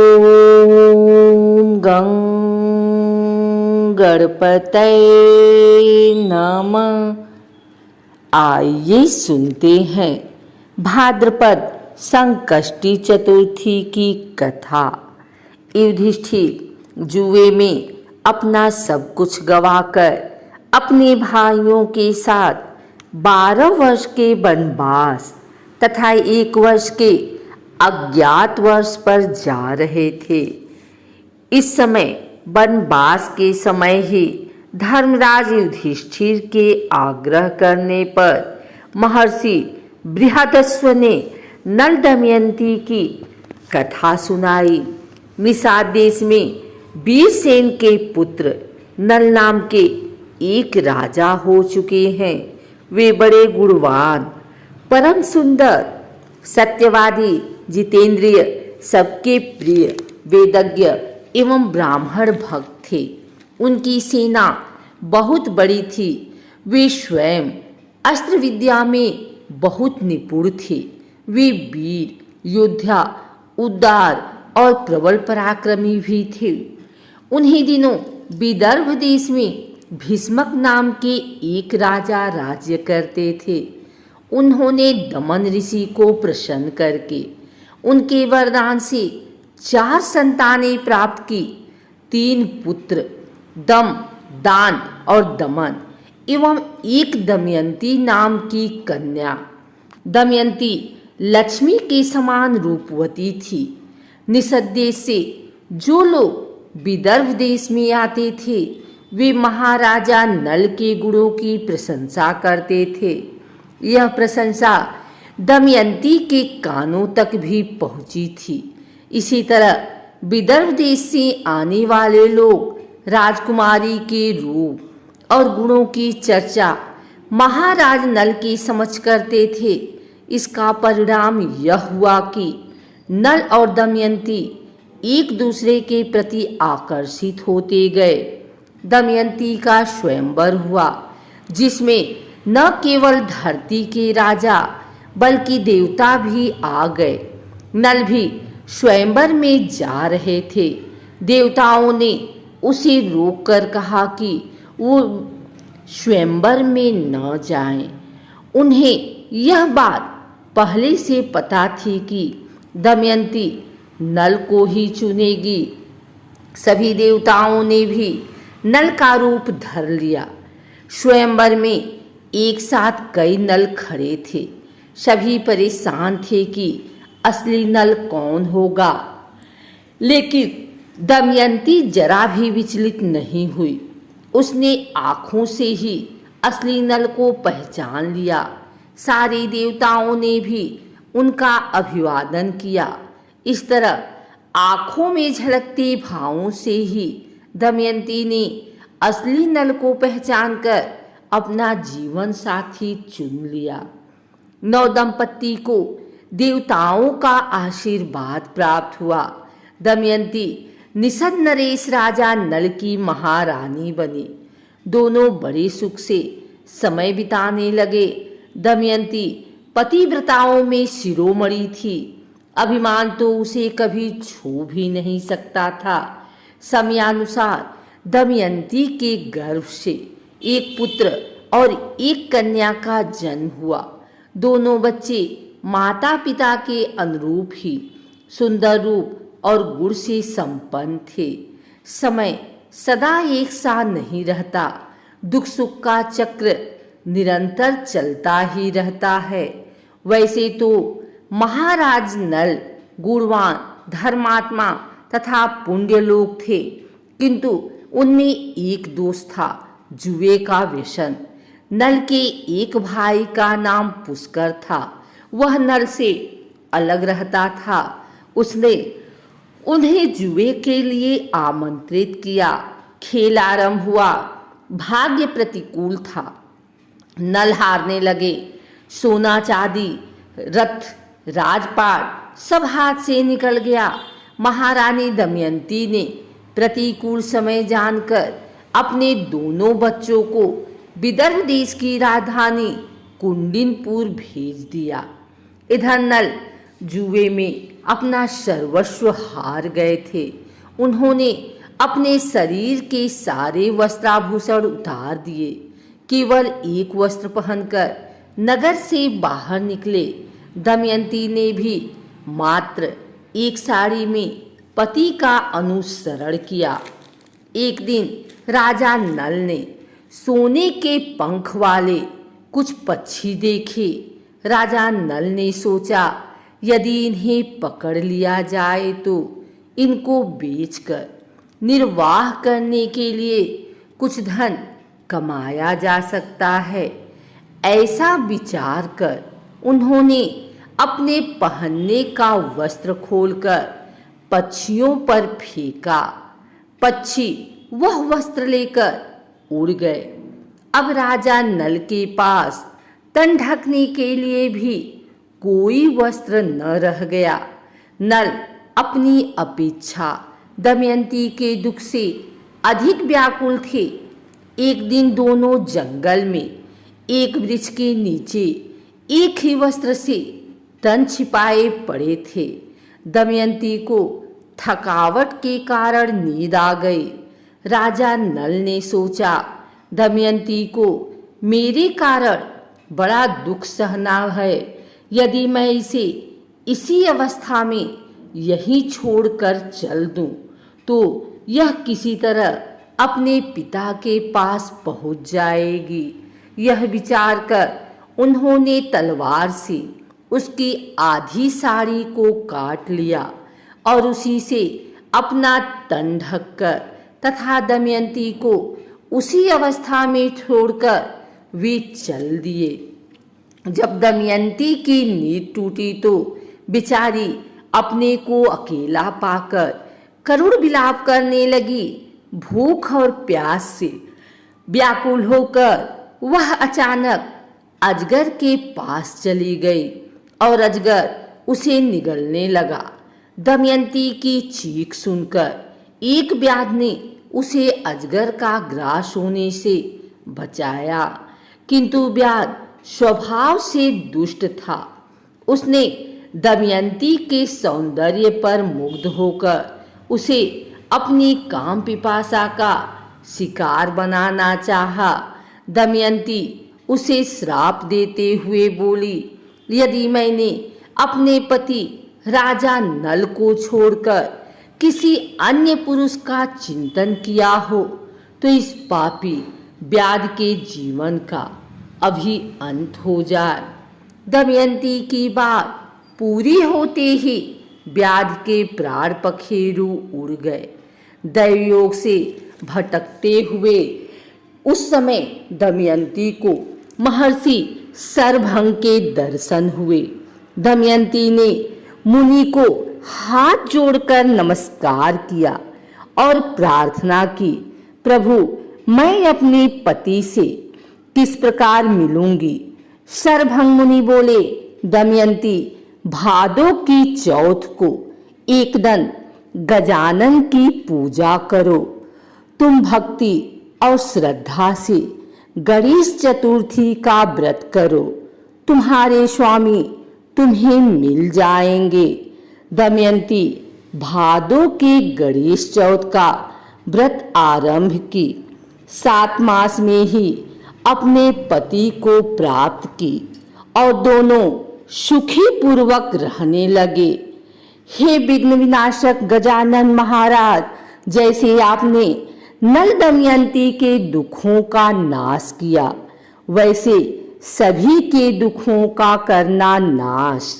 ओम गं गणपतये नमः। आइए सुनते हैं भाद्रपद संकष्टी चतुर्थी की कथा। युधिष्ठिर जुए में अपना सब कुछ गवाकर अपने भाइयों के साथ 12 वर्ष के वनवास तथा 1 वर्ष के अज्ञातवास पर जा रहे थे। इस समय वनवास के समय ही धर्मराज युधिष्ठिर के आग्रह करने पर महर्षि बृहदस्व ने नल दमयंती की कथा सुनाई। निषाद देश में वीरसेन के पुत्र नल नाम के एक राजा हो चुके हैं। वे बड़े गुणवान, परम सुंदर, सत्यवादी, जितेंद्रिय, सबके प्रिय, वेदज्ञ एवं ब्राह्मण भक्त थे। उनकी सेना बहुत बड़ी थी। वे स्वयं अस्त्र विद्या में बहुत निपुण थे। वे वीर, योद्धा, उदार और प्रबल पराक्रमी भी थे। उन्हीं दिनों विदर्भ देश में भीष्मक नाम के एक राजा राज्य करते थे। उन्होंने दमन ऋषि को प्रसन्न करके उनके वरदान से 4 संतानें प्राप्त की। 3 पुत्र दम, दान और दमन एवं 1 दमयंती नाम की कन्या। दमयंती लक्ष्मी के समान रूपवती थी। निषद देश से जो लोग विदर्भ देश में आते थे वे महाराजा नल के गुणों की प्रशंसा करते थे। यह प्रशंसा दमयंती के कानों तक भी पहुंची थी। इसी तरह विदर्भ देश से आने वाले लोग राजकुमारी के रूप और गुणों की चर्चा महाराज नल की समझ करते थे। इसका परिणाम यह हुआ कि नल और दमयंती एक दूसरे के प्रति आकर्षित होते गए। दमयंती का स्वयंवर हुआ, जिसमें न केवल धरती के राजा बल्कि देवता भी आ गए। नल भी स्वयंवर में जा रहे थे। देवताओं ने उसे रोककर कहा कि वो स्वयंवर में न जाएं। उन्हें यह बात पहले से पता थी कि दमयंती नल को ही चुनेगी। सभी देवताओं ने भी नल का रूप धर लिया। स्वयंवर में एक साथ कई नल खड़े थे। सभी परेशान थे कि असली नल कौन होगा, लेकिन दमयंती जरा भी विचलित नहीं हुई। उसने आँखों से ही असली नल को पहचान लिया। सारे देवताओं ने भी उनका अभिवादन किया। इस तरह आँखों में झलकते भावों से ही दमयंती ने असली नल को पहचानकर अपना जीवन साथी चुन लिया। नव दंपत्ति को देवताओं का आशीर्वाद प्राप्त हुआ। दमयंती निषद नरेश राजा नल की महारानी बनी। दोनों बड़े सुख से समय बिताने लगे। दमयंती पतिव्रताओं में शिरोमणि थी। अभिमान तो उसे कभी छू भी नहीं सकता था। समयानुसार दमयंती के गर्भ से 1 पुत्र और 1 कन्या का जन्म हुआ। दोनों बच्चे माता पिता के अनुरूप ही सुंदर रूप और गुण से संपन्न थे। समय सदा एक सा नहीं रहता। दुख सुख का चक्र निरंतर चलता ही रहता है। वैसे तो महाराज नल गुणवान, धर्मात्मा तथा पुण्य लोग थे, किंतु उनमें एक दोष था, जुए का व्यसन। नल के एक भाई का नाम पुष्कर था। वह नल से अलग रहता था। उसने उन्हें जुए के लिए आमंत्रित किया। खेल आरंभ हुआ। भाग्य प्रतिकूल था। नल हारने लगे। सोना चांदी, रथ, राजपाट सब हाथ से निकल गया। महारानी दमयंती ने प्रतिकूल समय जानकर अपने दोनों बच्चों को विदर्भ देश की राजधानी कुंडिनपुर भेज दिया। इधर नल जुए में अपना सर्वस्व हार गए थे। उन्होंने अपने शरीर के सारे वस्त्राभूषण उतार दिए, केवल एक वस्त्र पहनकर नगर से बाहर निकले। दमयंती ने भी मात्र एक साड़ी में पति का अनुसरण किया। एक दिन राजा नल ने सोने के पंख वाले कुछ पक्षी देखे। राजा नल ने सोचा, यदि इन्हें पकड़ लिया जाए तो इनको बेचकर निर्वाह करने के लिए कुछ धन कमाया जा सकता है। ऐसा विचार कर उन्होंने अपने पहनने का वस्त्र खोलकर पक्षियों पर फेंका। पक्षी वह वस्त्र लेकर उड़ गए। अब राजा नल के पास तन ढकने के लिए भी कोई वस्त्र न रह गया। नल अपनी अपेक्षा दमयंती के दुख से अधिक व्याकुल थे। एक दिन दोनों जंगल में एक वृक्ष के नीचे एक ही वस्त्र से तन छिपाए पड़े थे। दमयंती को थकावट के कारण नींद आ गई। राजा नल ने सोचा, दमयंती को मेरे कारण बड़ा दुख सहना है। यदि मैं इसे इसी अवस्था में यहीं छोड़कर चल दूं, तो यह किसी तरह अपने पिता के पास पहुंच जाएगी। यह विचार कर उन्होंने तलवार से उसकी आधी साड़ी को काट लिया और उसी से अपना तन ढककर तथा दमयंती को उसी अवस्था में छोड़कर वे चल दिए। जब दमयंती की नींद टूटी तो बेचारी अपने को अकेला पाकर करुण विलाप करने लगी। भूख और प्यास से व्याकुल होकर वह अचानक अजगर के पास चली गई और अजगर उसे निगलने लगा। दमयंती की चीख सुनकर एक व्याध ने उसे अजगर का ग्रास होने से बचाया, किंतु व्याध स्वभाव से दुष्ट था। उसने दमयंती के सौंदर्य पर मुग्ध होकर उसे अपनी काम पिपासा का शिकार बनाना चाहा। दमयंती उसे श्राप देते हुए बोली, यदि मैंने अपने पति राजा नल को छोड़कर किसी अन्य पुरुष का चिंतन किया हो तो इस पापी व्याध के जीवन का अभी अंत हो जाए। दमयंती की बात पूरी होते ही व्याध के प्राण पखेरु उड़ गए। दैवयोग से भटकते हुए उस समय दमयंती को महर्षि सरभंग के दर्शन हुए। दमयंती ने मुनि को हाथ जोड़कर नमस्कार किया और प्रार्थना की, प्रभु मैं अपने पति से किस प्रकार मिलूंगी? सरभंग मुनि बोले, दमयंती भादो की चौथ को एक दिन गजानन की पूजा करो। तुम भक्ति और श्रद्धा से गणेश चतुर्थी का व्रत करो, तुम्हारे स्वामी तुम्हें मिल जाएंगे। दमयंती भादो के गणेश चौथ का व्रत आरंभ की। 7 मास में ही अपने पति को प्राप्त की और दोनों सुखी पूर्वक रहने लगे। हे विघ्न विनाशक गजानन महाराज, जैसे आपने नल दमयंती के दुखों का नाश किया, वैसे सभी के दुखों का करना नाश।